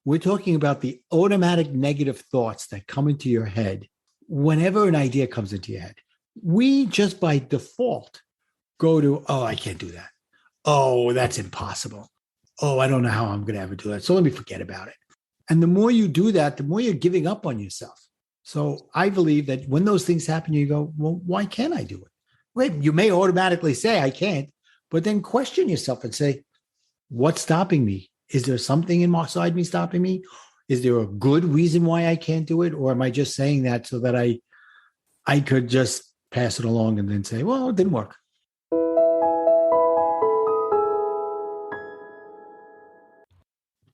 We're talking about the automatic negative thoughts that come into your head whenever an idea comes into your head. We just by default go to, oh, I can't do that. Oh, that's impossible. Oh, I don't know how I'm going to ever do that. So let me forget about it. And the more you do that, the more you're giving up on yourself. So I believe that when those things happen, you go, well, why can't I do it? Wait, you may automatically say I can't, but then question yourself and say, what's stopping me? Is there something inside me stopping me? Is there a good reason why I can't do it? Or am I just saying that so that I could just pass it along and then say, well, it didn't work.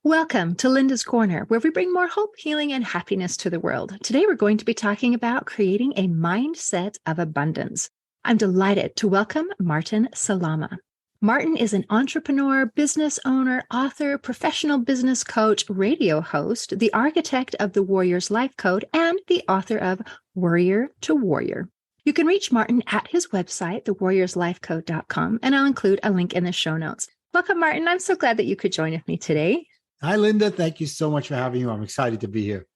Welcome to Linda's Corner, where we bring more hope, healing, and happiness to the world. Today, we're going to be talking about creating a mindset of abundance. I'm delighted to welcome Martin Salama. Martin is an entrepreneur, business owner, author, professional business coach, radio host, the architect of the Warrior's Life Code, and the author of Warrior to Warrior. You can reach Martin at his website, thewarriorslifecode.com, and I'll include a link in the show notes. Welcome, Martin. I'm so glad that you could join with me today. Hi, Linda. Thank you so much for having me. I'm excited to be here.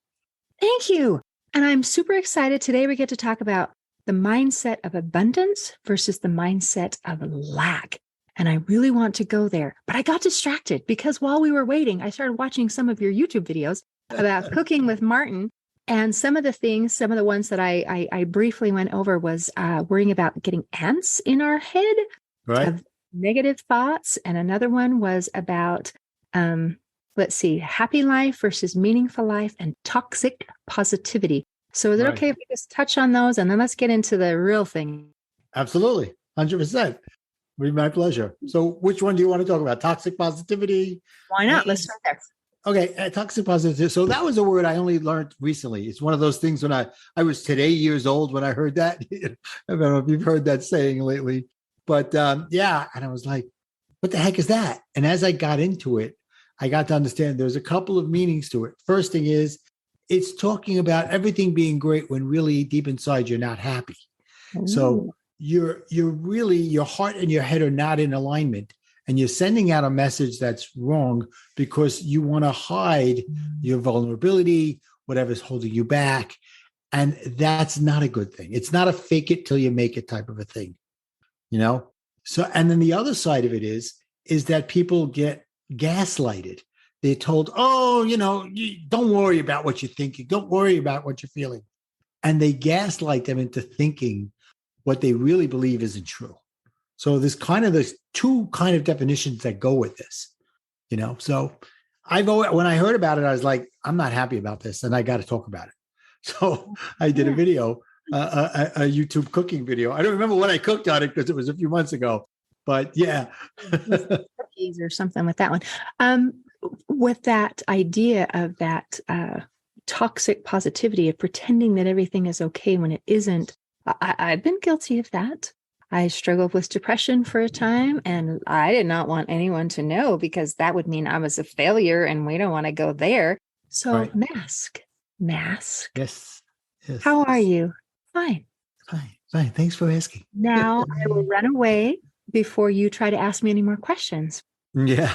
Thank you. And I'm super excited. Today, we get to talk about the mindset of abundance versus the mindset of lack. And I really want to go there. But I got distracted because while we were waiting, I started watching some of your YouTube videos about cooking with Martin. And some of the ones that I briefly went over was worrying about getting ants in our head, right? Of negative thoughts. And another one was about happy life versus meaningful life and toxic positivity. So is it okay if we just touch on those and then let's get into the real thing? Absolutely. 100%. It'd be my pleasure. So which one do you want to talk about? Toxic positivity? Why not? Let's start there. Okay. Toxic positivity. So that was a word I only learned recently. It's one of those things when I was today years old when I heard that. I don't know if you've heard that saying lately, but yeah. And I was like, what the heck is that? And as I got into it, I got to understand there's a couple of meanings to it. First thing is it's talking about everything being great when really deep inside you're not happy. Ooh. So you're really, your heart and your head are not in alignment and you're sending out a message that's wrong because you want to hide your vulnerability, whatever's holding you back. And that's not a good thing. It's not a fake it till you make it type of a thing, you know? So, and then the other side of it is that people get gaslighted. They're told, oh, don't worry about what you're thinking. Don't worry about what you're feeling. And they gaslight them into thinking what they really believe isn't true. So there's two kind of definitions that go with this, So when I heard about it, I was like, I'm not happy about this and I got to talk about it. So I did a video, a YouTube cooking video. I don't remember what I cooked on it because it was a few months ago. But yeah. Cookies or something with that one. With that idea of that toxic positivity of pretending that everything is okay when it isn't, I've been guilty of that. I struggled with depression for a time and I did not want anyone to know because that would mean I was a failure and we don't want to go there. So right. Mask. Yes. How are you? Fine. Thanks for asking. Now I will run away before you try to ask me any more questions. Yeah.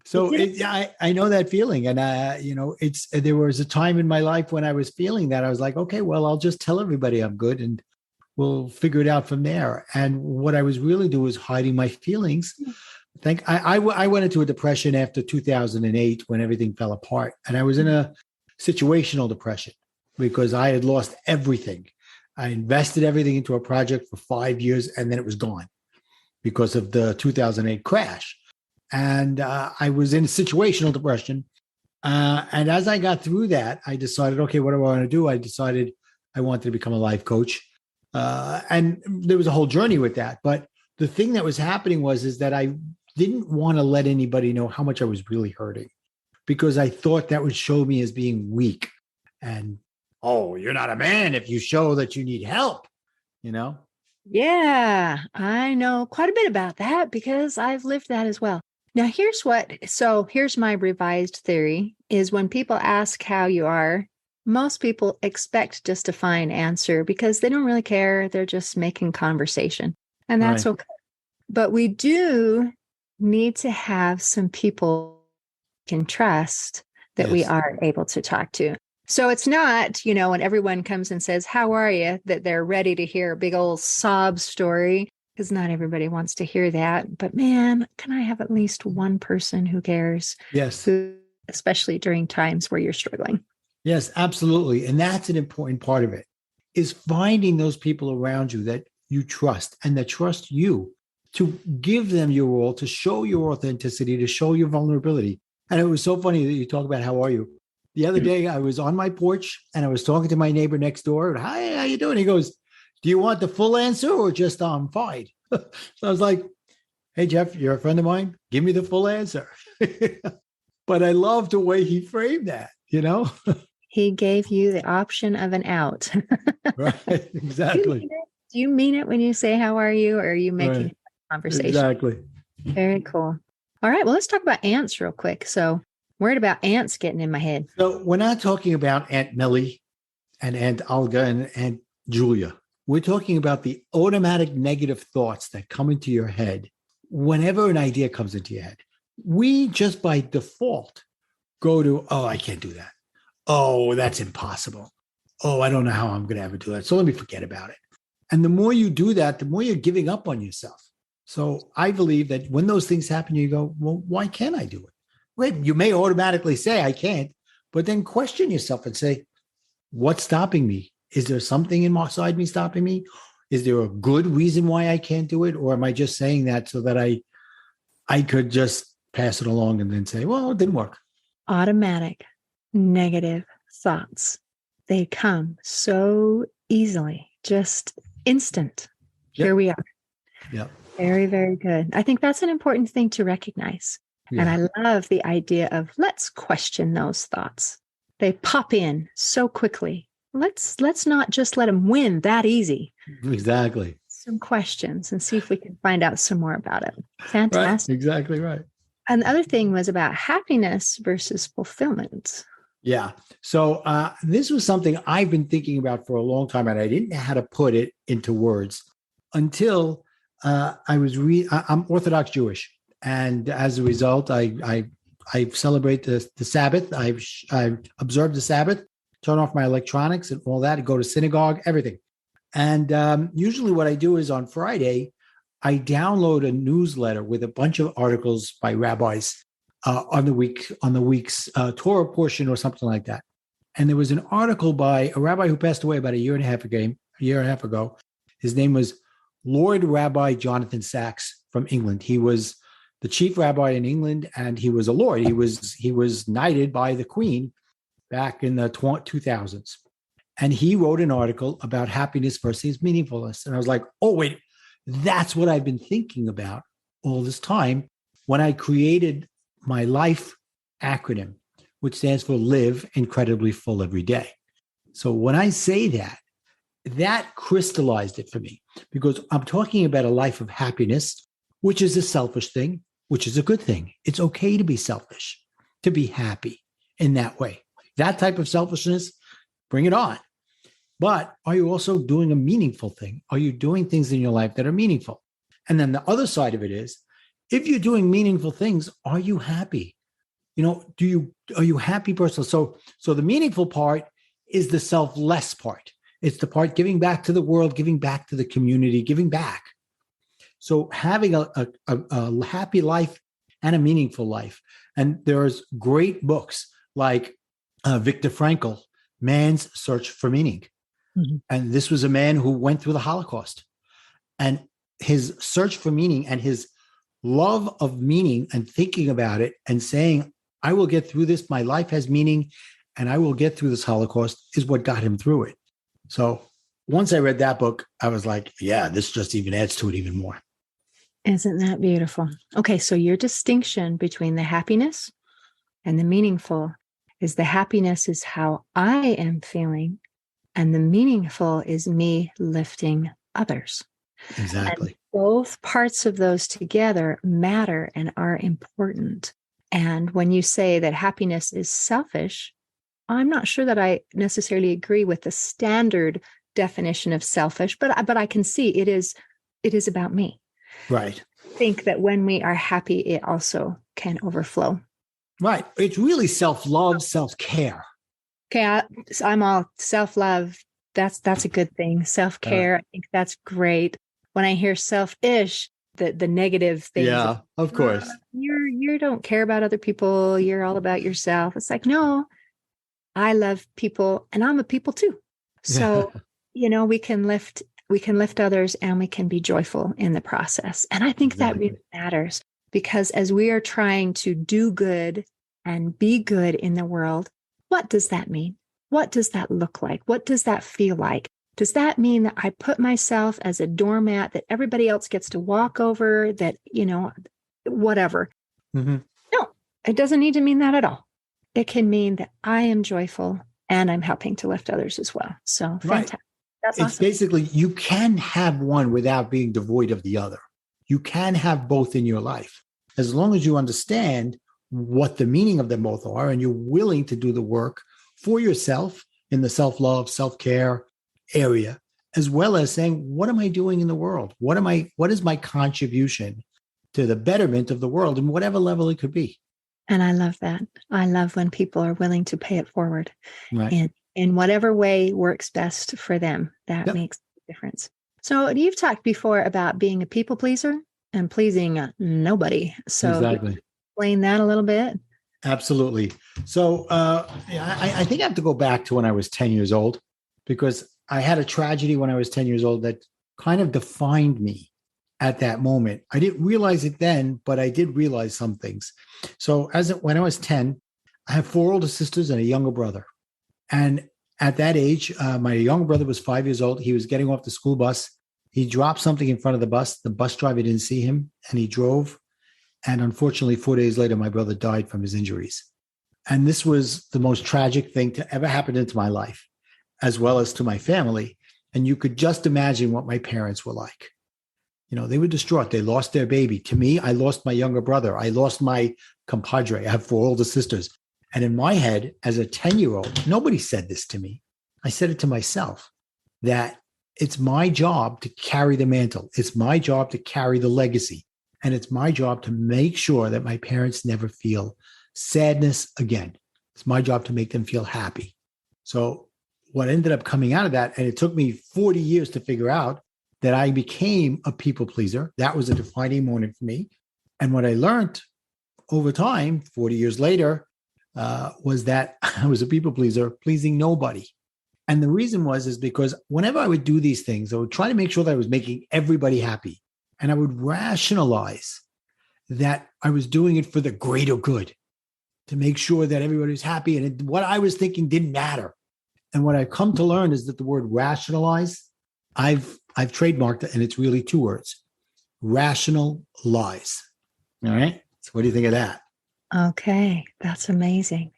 So I know that feeling. And, there was a time in my life when I was feeling that I was like, okay, well, I'll just tell everybody I'm good and we'll figure it out from there. And what I was really doing was hiding my feelings. I went into a depression after 2008 when everything fell apart. And I was in a situational depression because I had lost everything. I invested everything into a project for 5 years and then it was gone because of the 2008 crash. And I was in a situational depression. And as I got through that, I decided, okay, what do I want to do? I decided I wanted to become a life coach. And there was a whole journey with that. But the thing that was happening is that I didn't want to let anybody know how much I was really hurting because I thought that would show me as being weak. And, oh, you're not a man if you show that you need help, Yeah, I know quite a bit about that because I've lived that as well. Now, here's my revised theory is when people ask how you are, most people expect just a fine answer because they don't really care. They're just making conversation and that's right. Okay. But we do need to have some people can trust that we Yes. are able to talk to. So it's not, when everyone comes and says, how are you, that they're ready to hear a big old sob story, because not everybody wants to hear that. But man, can I have at least one person who cares, Yes. who, especially during times where you're struggling? Yes, absolutely. And that's an important part of it, is finding those people around you that you trust and that trust you, to give them your all, to show your authenticity, to show your vulnerability. And it was so funny that you talk about how are you. The other day I was on my porch and I was talking to my neighbor next door. Hi, how you doing? He goes, do you want the full answer or just I'm fine? So I was like, hey, Jeff, you're a friend of mine. Give me the full answer. But I love the way he framed that. He gave you the option of an out. Right. Exactly. Do you mean it when you say, how are you? Or are you making Right. a conversation? Exactly. Very cool. All right. Well, let's talk about ants real quick. So, worried about ants getting in my head. So we're not talking about Aunt Millie and Aunt Olga and Aunt Julia. We're talking about the automatic negative thoughts that come into your head whenever an idea comes into your head. We just by default go to, oh, I can't do that. Oh, that's impossible. Oh, I don't know how I'm going to ever do that. So let me forget about it. And the more you do that, the more you're giving up on yourself. So I believe that when those things happen, you go, well, why can't I do it? Wait, you may automatically say I can't, but then question yourself and say, what's stopping me? Is there something inside me stopping me? Is there a good reason why I can't do it? Or am I just saying that so that I could just pass it along and then say, well, it didn't work? Automatic negative thoughts. They come so easily, just instant. Yep. Here we are. Yeah. Very, very good. I think that's an important thing to recognize. Yeah. And I love the idea of let's question those thoughts. They pop in so quickly. Let's not just let them win that easy. Exactly. Some questions and see if we can find out some more about it. Right. Fantastic. Exactly right. And the other thing was about happiness versus fulfillment. Yeah. So this was something I've been thinking about for a long time, and I didn't know how to put it into words until I'm Orthodox Jewish, and as a result, I celebrate the Sabbath. I observe the Sabbath, turn off my electronics and all that, go to synagogue, everything. And usually, what I do is on Friday, I download a newsletter with a bunch of articles by rabbis on the week's Torah portion or something like that. And there was an article by a rabbi who passed away about a year and a half ago. His name was Lord Rabbi Jonathan Sacks from England. He was the chief rabbi in England, and he was a lord. He was knighted by the Queen back in the 2000s. And he wrote an article about happiness versus meaningfulness. And I was like, oh, wait, that's what I've been thinking about all this time when I created my life acronym, which stands for Live Incredibly Full Every Day. So when I say that, that crystallized it for me, because I'm talking about a life of happiness, which is a selfish thing, which is a good thing. It's okay to be selfish, to be happy in that way. That type of selfishness, bring it on. But are you also doing a meaningful thing? Are you doing things in your life that are meaningful? And then the other side of it is, if you're doing meaningful things, are you happy? Are you happy person? So the meaningful part is the selfless part. It's the part giving back to the world, giving back to the community, giving back. So having a happy life and a meaningful life. And there's great books like Viktor Frankl, Man's Search for Meaning. Mm-hmm. And this was a man who went through the Holocaust. And his search for meaning and his love of meaning and thinking about it and saying, I will get through this. My life has meaning and I will get through this Holocaust is what got him through it. So once I read that book, I was like, yeah, this just even adds to it even more. Isn't that beautiful? Okay, so your distinction between the happiness and the meaningful is the happiness is how I am feeling, and the meaningful is me lifting others. Exactly. And both parts of those together matter and are important. And when you say that happiness is selfish, I'm not sure that I necessarily agree with the standard definition of selfish, but I can see it is about me. Right. I think that when we are happy, it also can overflow. Right. It's really self-love, self-care. Okay, I'm all self-love. That's a good thing. Uh, Self-care, I think that's great. When I hear selfish, the negative things, yeah, of course. you don't care about other people. You're all about yourself. It's like, no, I love people and I'm a people too. Yeah, So, we can lift others and we can be joyful in the process. And I think that exactly. really matters because as we are trying to do good and be good in the world, what does that mean? What does that look like? What does that feel like? Does that mean that I put myself as a doormat that everybody else gets to walk over, that, whatever? Mhm. No, it doesn't need to mean that at all. It can mean that I am joyful and I'm helping to lift others as well. So Right. fantastic. That's It's awesome. basically you can have one without being devoid of the other. You can have both in your life as long as you understand what the meaning of them both are and you're willing to do the work for yourself in the self-love, self-care area, as well as saying, what am I doing in the world? What is my contribution to the betterment of the world in whatever level it could be? And I love that. I love when people are willing to pay it forward Right. in whatever way works best for them. That Yep. makes a difference. So you've talked before about being a people pleaser and pleasing nobody. So can Exactly. you explain that a little bit? Absolutely. So yeah, I think I have to go back to when I was 10 years old because I had a tragedy when I was 10 years old that kind of defined me at that moment. I didn't realize it then, but I did realize some things. So when I was 10, I have four older sisters and a younger brother. And at that age, my younger brother was 5 years old. He was getting off the school bus. He dropped something in front of the bus. The bus driver didn't see him and he drove. And unfortunately, 4 days later, my brother died from his injuries. And this was the most tragic thing to ever happen into my life, as well as to my family. And you could just imagine what my parents were like. They were distraught. They lost their baby. To me, I lost my younger brother. I lost my compadre. I have four older sisters. And in my head, as a 10-year-old, nobody said this to me. I said it to myself that it's my job to carry the mantle. It's my job to carry the legacy. And it's my job to make sure that my parents never feel sadness again. It's my job to make them feel happy. So, what ended up coming out of that, and it took me 40 years to figure out that I became a people pleaser. That was a defining moment for me. And what I learned over time, 40 years later, was that I was a people pleaser, pleasing nobody. And the reason is because whenever I would do these things, I would try to make sure that I was making everybody happy. And I would rationalize that I was doing it for the greater good, to make sure that everybody was happy. And what I was thinking didn't matter. And what I've come to learn is that the word rationalize, I've trademarked it, and it's really two words: rational lies. All right. So what do you think of that? Okay, that's amazing.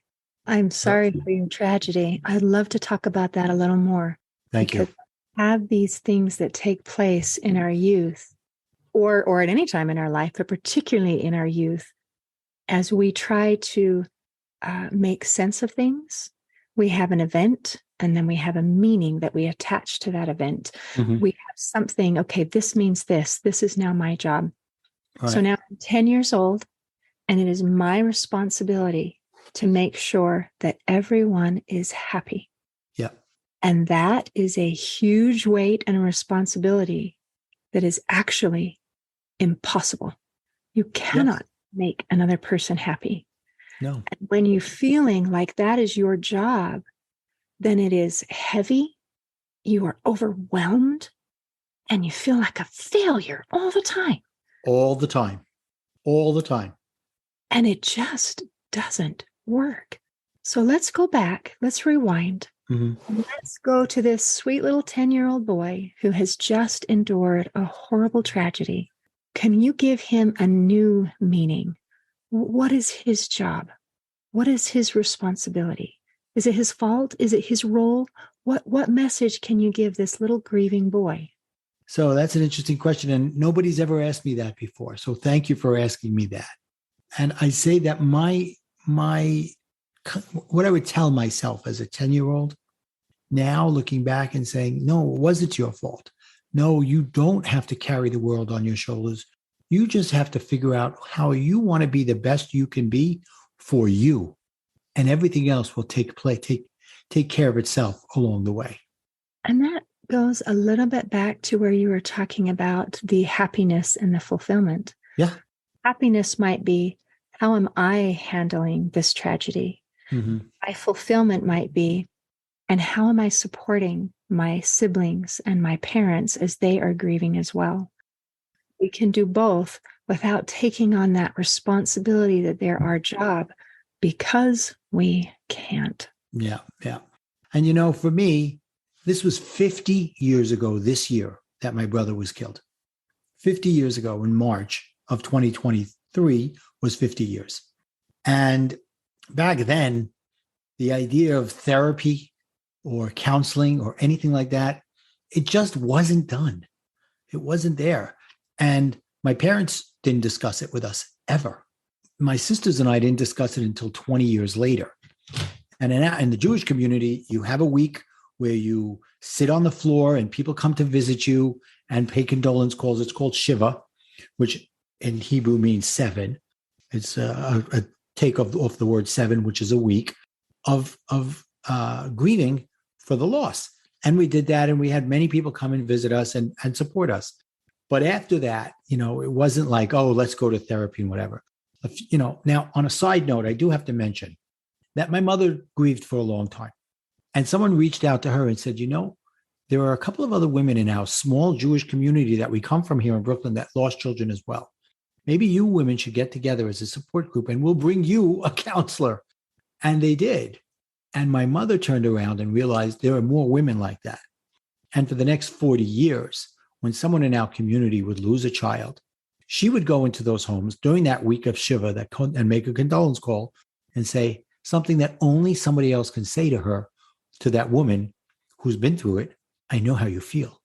I'm So, sorry for your tragedy. I'd love to talk about that a little more thank you. because have these things that take place in our youth or at any time in our life, but particularly in our youth, as we try to make sense of things, we have an event and then we have a meaning that we attach to that event. Mhm. We have something, okay, this means this. This is now my job. So Right. now I'm 10 years old, and it is my responsibility to make sure that everyone is happy. Yeah. And that is a huge weight and a responsibility that is actually impossible. You Yes. cannot make another person happy. No. And when you're feeling like that is your job, then it is heavy, you are overwhelmed, and you feel like a failure all the time. All the time. All the time. And it just doesn't work. So let's go back. Let's rewind. Mhm. Let's go to this sweet little 10-year-old boy who has just endured a horrible tragedy. Can you give him a new meaning? What is his job? What is his responsibility? Is it his fault? Is it his role? What message can you give this little grieving boy? So that's an interesting question. And nobody's ever asked me that before. So thank you for asking me that. And I say that my what I would tell myself as a 10-year-old now, looking back and saying, no, it wasn't your fault. No, you don't have to carry the world on your shoulders. You just have to figure out how you want to be the best you can be for you, and everything else will take care of itself along the way. And that goes a little bit back to where you were talking about the happiness and the fulfillment. Yeah. Happiness might be, how am I handling this tragedy? Mm-hmm. My fulfillment might be, and how am I supporting my siblings and my parents as they are grieving as well? We can do both without taking on that responsibility that they're our job, because we can't. Yeah. Yeah. And for me, this was 50 years ago this year that my brother was killed. 50 years ago in March of 2023 was 50 years. And back then, the idea of therapy or counseling or anything like that, it just wasn't done. It wasn't there. And my parents didn't discuss it with us ever. My sisters and I didn't discuss it until 20 years later. And in the Jewish community, you have a week where you sit on the floor and people come to visit you and pay condolence calls. It's called Shiva, which in Hebrew means 7. It's a take off the word 7, which is a week of grieving for the loss. And we did that, and we had many people come and visit us and support us. But after that, it wasn't like, oh, let's go to therapy and whatever. Now, on a side note, I do have to mention that my mother grieved for a long time. And someone reached out to her and said, there are a couple of other women in our small Jewish community that we come from here in Brooklyn that lost children as well. Maybe you women should get together as a support group and we'll bring you a counselor. And they did. And my mother turned around and realized there are more women like that. And for the next 40 years, when someone in our community would lose a child, she would go into those homes during that week of Shiva and make a condolence call and say something that only somebody else can say to her, to that woman who's been through it. I know how you feel.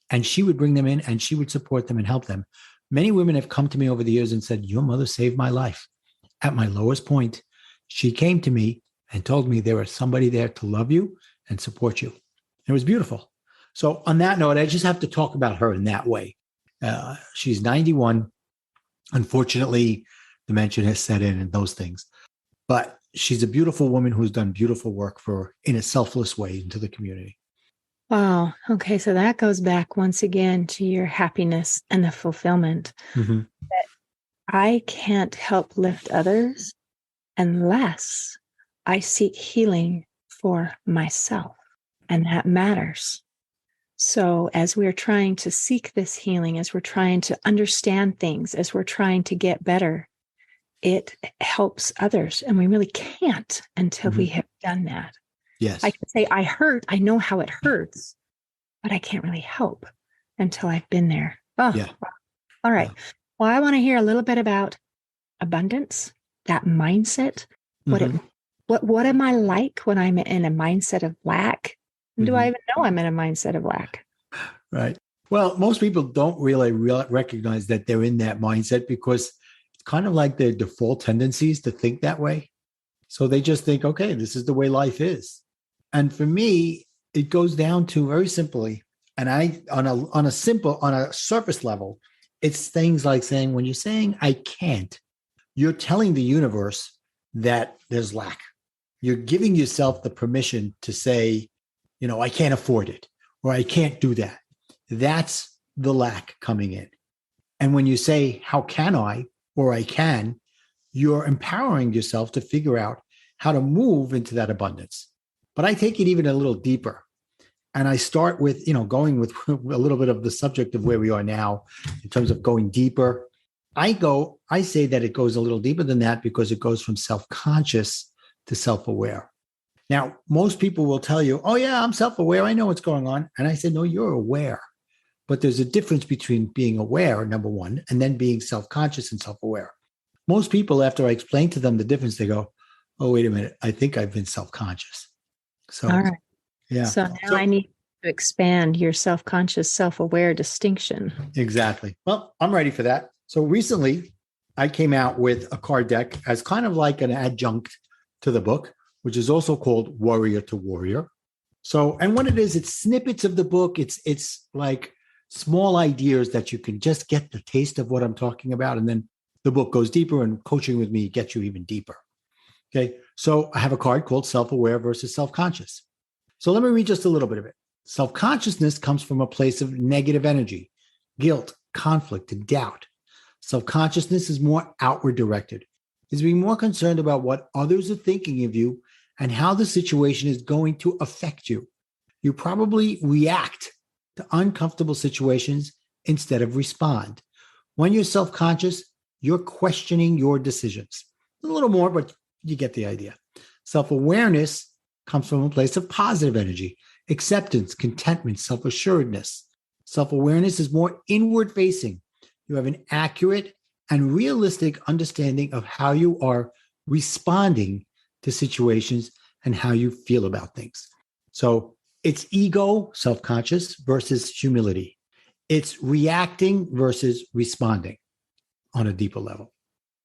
And she would bring them in and she would support them and help them. Many women have come to me over the years and said, your mother saved my life. At my lowest point, she came to me and told me there was somebody there to love you and support you. It was beautiful. So on that note, I just have to talk about her in that way. She's 91. Unfortunately, dementia has set in and those things. But she's a beautiful woman who's done beautiful work in a selfless way into the community. Wow. Okay. So that goes back once again to your happiness and the fulfillment. Mm-hmm. That I can't help lift others unless I seek healing for myself. And that matters. So as we're trying to seek this healing, as we're trying to understand things, as we're trying to get better, it helps others. And we really can't until we have done that. Yes. I can say, I hurt. I know how it hurts, but I can't really help until I've been there. Oh, yeah. All right. Yeah. Well, I want to hear a little bit about abundance, that mindset. What am I like when I'm in a mindset of lack? And do I even know I'm in a mindset of lack? Right. Well, most people don't really recognize that they're in that mindset because it's kind of like their default tendencies to think that way. So they just think, okay, this is the way life is. And for me, it goes down to very simply, and on a surface level, it's things like saying, when you're saying I can't, you're telling the universe that there's lack. You're giving yourself the permission to say, I can't afford it, or I can't do that. That's the lack coming in. And when you say, how can I, or I can, you're empowering yourself to figure out how to move into that abundance. But I take it even a little deeper. And I start with, going with a little bit of the subject of where we are now in terms of going deeper. I say that it goes a little deeper than that because it goes from self-conscious to self-aware. Now, most people will tell you, oh yeah, I'm self-aware. I know what's going on. And I say, no, you're aware. But there's a difference between being aware, number one, and then being self-conscious and self-aware. Most people, after I explain to them the difference, they go, oh, wait a minute. I think I've been self-conscious. So, all right. Yeah. So now I need to expand your self-conscious, self-aware distinction. Exactly. Well, I'm ready for that. So recently, I came out with a card deck as kind of like an adjunct to the book, which is also called Warrior to Warrior. So, and what it is, it's snippets of the book. It's like small ideas that you can just get the taste of what I'm talking about. And then the book goes deeper, and coaching with me gets you even deeper. Okay. So I have a card called self-aware versus self-conscious. So let me read just a little bit of it. Self-consciousness comes from a place of negative energy, guilt, conflict, and doubt. Self-consciousness is more outward directed. Is being more concerned about what others are thinking of you and how the situation is going to affect you. You probably react to uncomfortable situations instead of respond. When you're self-conscious, you're questioning your decisions. A little more, but you get the idea. Self-awareness comes from a place of positive energy, acceptance, contentment, self-assuredness. Self-awareness is more inward facing. You have an accurate and realistic understanding of how you are responding to situations and how you feel about things. So it's ego, self-conscious, versus humility. It's reacting versus responding on a deeper level.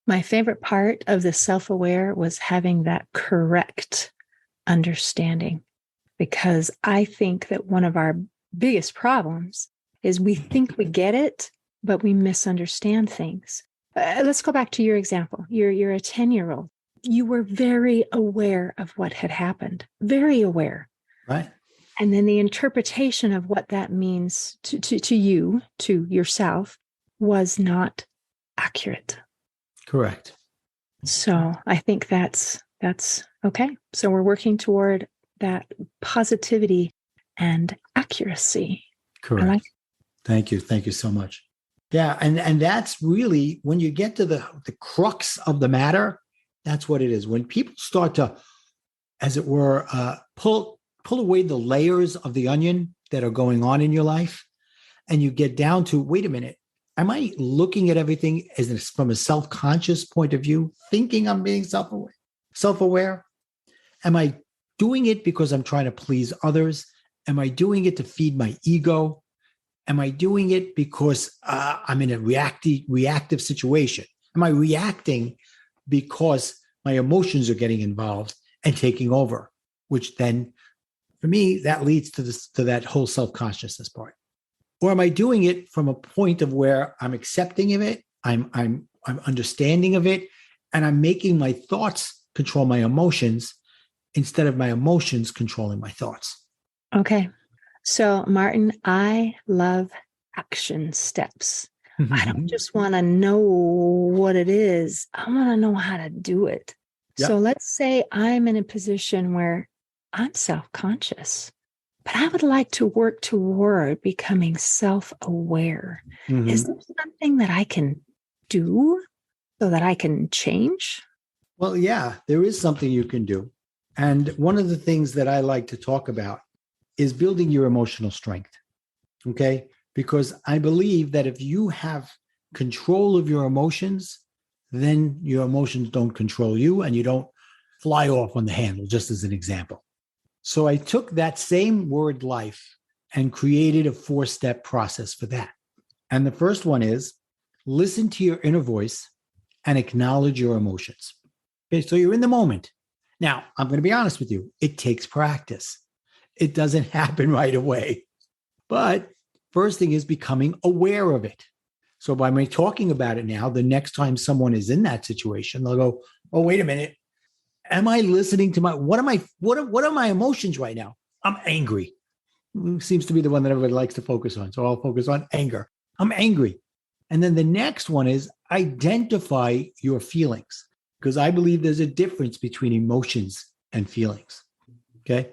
My favorite part of the self-aware was having that correct understanding, because I think that one of our biggest problems is we think we get it, but we misunderstand things. Let's go back to your example. You're a 10-year-old. You were very aware of what had happened, very aware. Right. And then the interpretation of what that means to you, to yourself, was not accurate. Correct. So I think that's okay. So we're working toward that positivity and accuracy. Correct. Thank you. Thank you so much. Yeah. And that's really when you get to the crux of the matter, that's what it is. When people start to, as it were, pull away the layers of the onion that are going on in your life, and you get down to, wait a minute, am I looking at everything from a self-conscious point of view, thinking I'm being self-aware? Am I doing it because I'm trying to please others? Am I doing it to feed my ego? Am I doing it because I'm in a reactive situation? Am I reacting because my emotions are getting involved and taking over, which then, for me, that leads to that whole self-consciousness part? Or am I doing it from a point of where I'm accepting of it, I'm understanding of it, and I'm making my thoughts control my emotions instead of my emotions controlling my thoughts? Okay. So, Martin, I love action steps. I don't just want to know what it is. I want to know how to do it. Yep. So let's say I'm in a position where I'm self-conscious, but I would like to work toward becoming self-aware. Mm-hmm. Is there something that I can do so that I can change? Well, yeah, there is something you can do. And one of the things that I like to talk about is building your emotional strength. Okay? Because I believe that if you have control of your emotions, then your emotions don't control you and you don't fly off on the handle, just as an example. So I took that same word life and created a 4-step process for that. And the first one is listen to your inner voice and acknowledge your emotions. Okay, so you're in the moment. Now, I'm going to be honest with you. It takes practice. It doesn't happen right away. But first thing is becoming aware of it. So by me talking about it now, the next time someone is in that situation, they'll go, oh, wait a minute. Am I listening to what are my emotions right now? I'm angry. Seems to be the one that everybody likes to focus on. So I'll focus on anger. I'm angry. And then the next one is identify your feelings, because I believe there's a difference between emotions and feelings. Okay.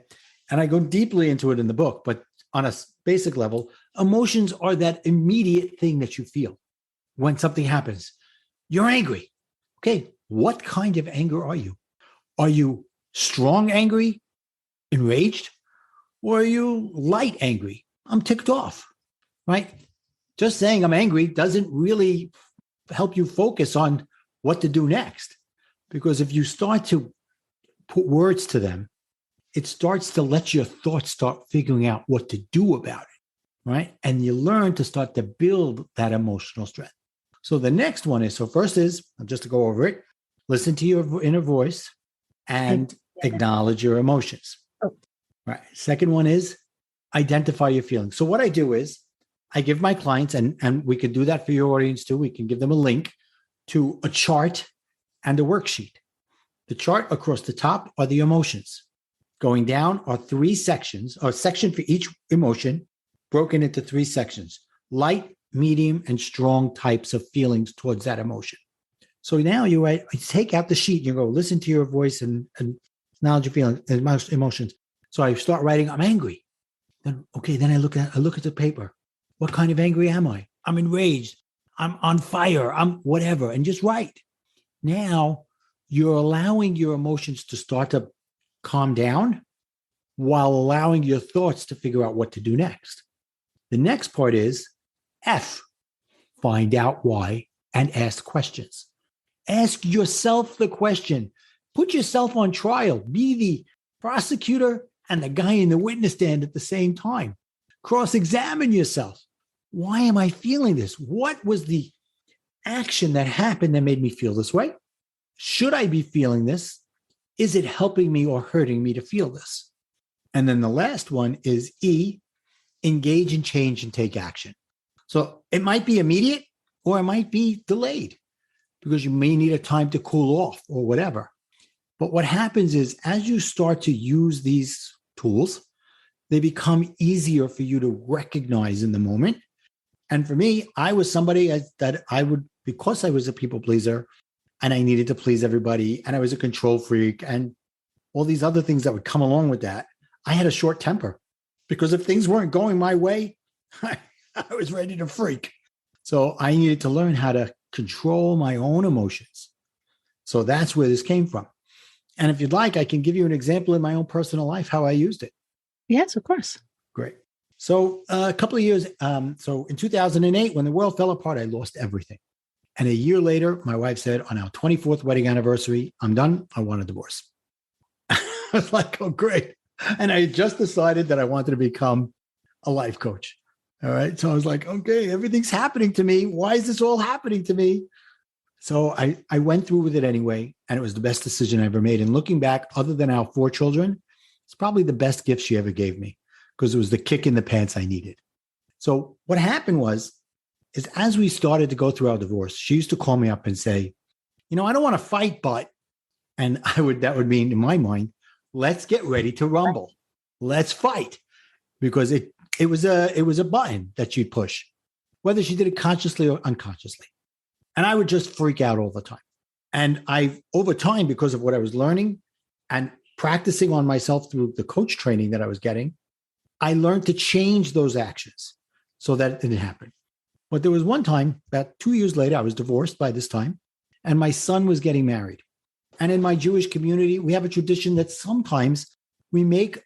And I go deeply into it in the book, but on a basic level, emotions are that immediate thing that you feel when something happens. You're angry. Okay. What kind of anger are you? Are you strong angry, enraged, or are you light angry? I'm ticked off, right? Just saying I'm angry doesn't really help you focus on what to do next. Because if you start to put words to them, it starts to let your thoughts start figuring out what to do about it, right? And you learn to start to build that emotional strength. So the next one is, so first is, just to go over it, listen to your inner voice and acknowledge your emotions. Oh. Right. Second one is identify your feelings. So what I do is I give my clients, and we can do that for your audience too. We can give them a link to a chart and a worksheet. The The chart across the top are the emotions. Going down are three sections, or a section for each emotion, broken into three sections: light, medium, and strong types of feelings towards that emotion. So now you take out the sheet and you go, listen to your voice and acknowledge your feelings and emotions. So I start writing, I'm angry. Then I look at the paper. What kind of angry am I? I'm enraged. I'm on fire. I'm whatever. And just write. Now you're allowing your emotions to start to calm down while allowing your thoughts to figure out what to do next. The next part is F, find out why and ask questions. Ask yourself the question. Put yourself on trial. Be the prosecutor and the guy in the witness stand at the same time. Cross-examine yourself. Why am I feeling this? What was the action that happened that made me feel this way? Should I be feeling this? Is it helping me or hurting me to feel this? And then the last one is E, engage in change and take action. So it might be immediate or it might be delayed because you may need a time to cool off or whatever. But what happens is as you start to use these tools, they become easier for you to recognize in the moment. And for me, I was somebody that I would, because I was a people pleaser and I needed to please everybody and I was a control freak and all these other things that would come along with that, I had a short temper because if things weren't going my way, I was ready to freak. So I needed to learn how to control my own emotions. So that's where this came from. And if you'd like, I can give you an example in my own personal life, how I used it. Yes, of course. Great. So a couple of years, so in 2008, when the world fell apart, I lost everything. And a year later, my wife said, on our 24th wedding anniversary, I'm done. I want a divorce. I was like, oh, great. And I just decided that I wanted to become a life coach. All right. So I was like, okay, everything's happening to me. Why is this all happening to me? So I went through with it anyway. And it was the best decision I ever made. And looking back, other than our 4 children, it's probably the best gift she ever gave me because it was the kick in the pants I needed. So what happened is as we started to go through our divorce, she used to call me up and say, I don't want to fight, but, and that would mean in my mind, let's get ready to rumble. Let's fight. Because it was a button that she'd push, whether she did it consciously or unconsciously. And I would just freak out all the time. And over time, because of what I was learning and practicing on myself through the coach training that I was getting, I learned to change those actions so that it didn't happen. But there was one time, about 2 years later, I was divorced by this time, and my son was getting married. And in my Jewish community, we have a tradition that sometimes we make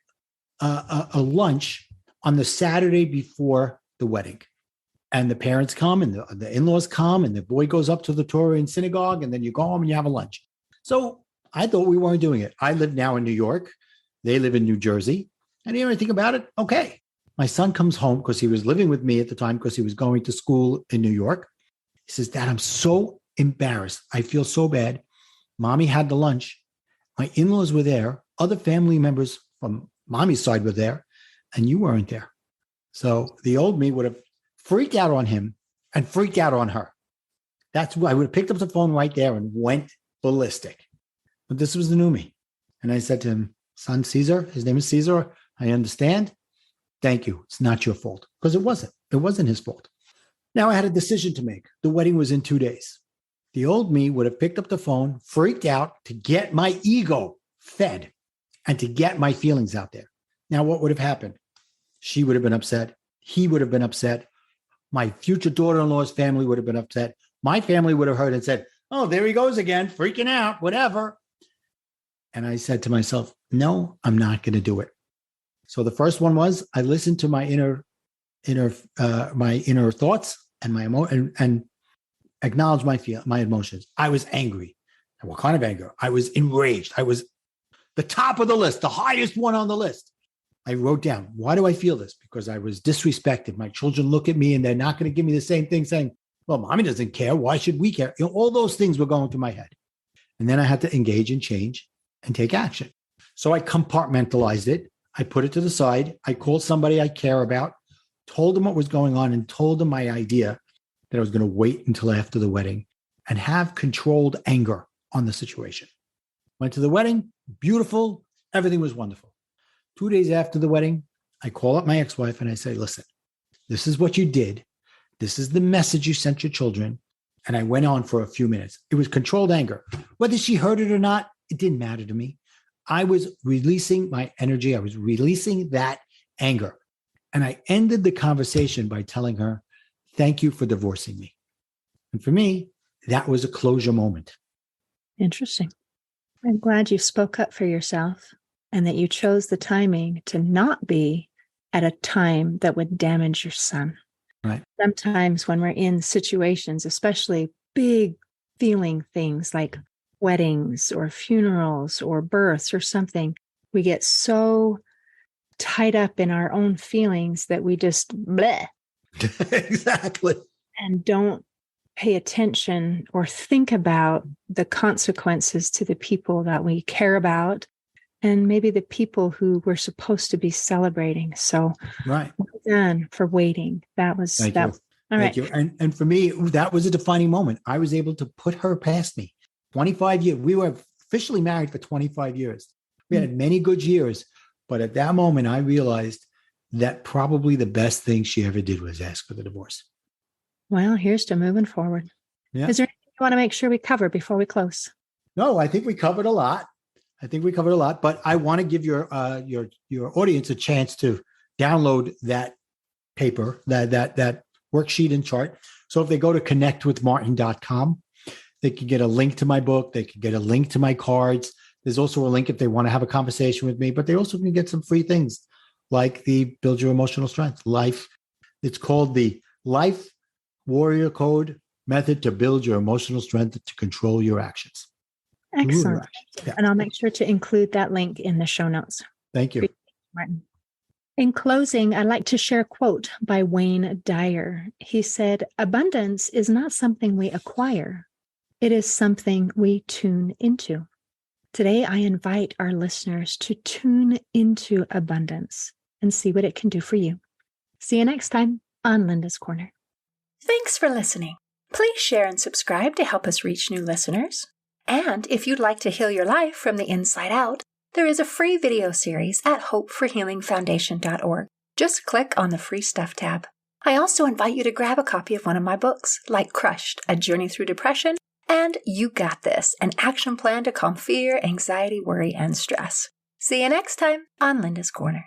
a lunch on the Saturday before the wedding. And the parents come and the in-laws come and the boy goes up to the Torah in synagogue and then you go home and you have a lunch. So I thought we weren't doing it. I live now in New York. They live in New Jersey. I didn't even think about it. Okay. My son comes home because he was living with me at the time because he was going to school in New York. He says, Dad, I'm so embarrassed. I feel so bad. Mommy had the lunch. My in-laws were there. Other family members from mommy's side were there. And you weren't there. So the old me would have freaked out on him and freaked out on her. That's why I would have picked up the phone right there and went ballistic. But this was the new me. And I said to him, son, Caesar, his name is Caesar. I understand. Thank you. It's not your fault. Because it wasn't. It wasn't his fault. Now I had a decision to make. The wedding was in 2 days. The old me would have picked up the phone, freaked out to get my ego fed and to get my feelings out there. Now, what would have happened? She would have been upset. He would have been upset. My future daughter-in-law's family would have been upset. My family would have heard and said, oh, there he goes again, freaking out, whatever. And I said to myself, no, I'm not going to do it. So the first one was I listened to my inner thoughts and and acknowledged my emotions. I was angry. And what kind of anger? I was enraged. I was the top of the list, the highest one on the list. I wrote down, why do I feel this? Because I was disrespected. My children look at me and they're not going to give me the same thing saying, well, mommy doesn't care. Why should we care? All those things were going through my head. And then I had to engage in change and take action. So I compartmentalized it. I put it to the side. I called somebody I care about, told them what was going on and told them my idea that I was going to wait until after the wedding and have controlled anger on the situation. Went to the wedding, beautiful. Everything was wonderful. 2 days after the wedding, I call up my ex-wife and I say, listen, this is what you did. This is the message you sent your children. And I went on for a few minutes. It was controlled anger. Whether she heard it or not, it didn't matter to me. I was releasing my energy. I was releasing that anger. And I ended the conversation by telling her, thank you for divorcing me. And for me, that was a closure moment. Interesting. I'm glad you spoke up for yourself and that you chose the timing to not be at a time that would damage your son. Right. Sometimes when we're in situations, especially big feeling things like weddings or funerals or births or something, we get so tied up in our own feelings that we just bleh. Exactly. And don't pay attention or think about the consequences to the people that we care about and maybe the people who we're supposed to be celebrating. So right. Well done for waiting. That was Thank that. you. All Thank right. you. And for me, that was a defining moment. I was able to put her past me. 25 years. We were officially married for 25 years. We had many good years. But at that moment, I realized that probably the best thing she ever did was ask for the divorce. Well, here's to moving forward. Yeah. Is there anything you want to make sure we cover before we close? No, I think we covered a lot. But I want to give your audience a chance to download that paper, that worksheet and chart. So if they go to connectwithmartin.com, they can get a link to my book. They can get a link to my cards. There's also a link if they want to have a conversation with me, but they also can get some free things like the Build Your Emotional Strength Life. It's called the Life Warrior Code Method to Build Your Emotional Strength to Control Your Actions. Excellent. Yeah. And I'll make sure to include that link in the show notes. Thank you. Martin. In closing, I'd like to share a quote by Wayne Dyer. He said, abundance is not something we acquire. It is something we tune into. Today, I invite our listeners to tune into abundance and see what it can do for you. See you next time on Linda's Corner. Thanks for listening. Please share and subscribe to help us reach new listeners. And if you'd like to heal your life from the inside out, there is a free video series at hopeforhealingfoundation.org. Just click on the free stuff tab. I also invite you to grab a copy of one of my books, like Crushed, A Journey Through Depression, and You Got This, an action plan to calm fear, anxiety, worry, and stress. See you next time on Linda's Corner.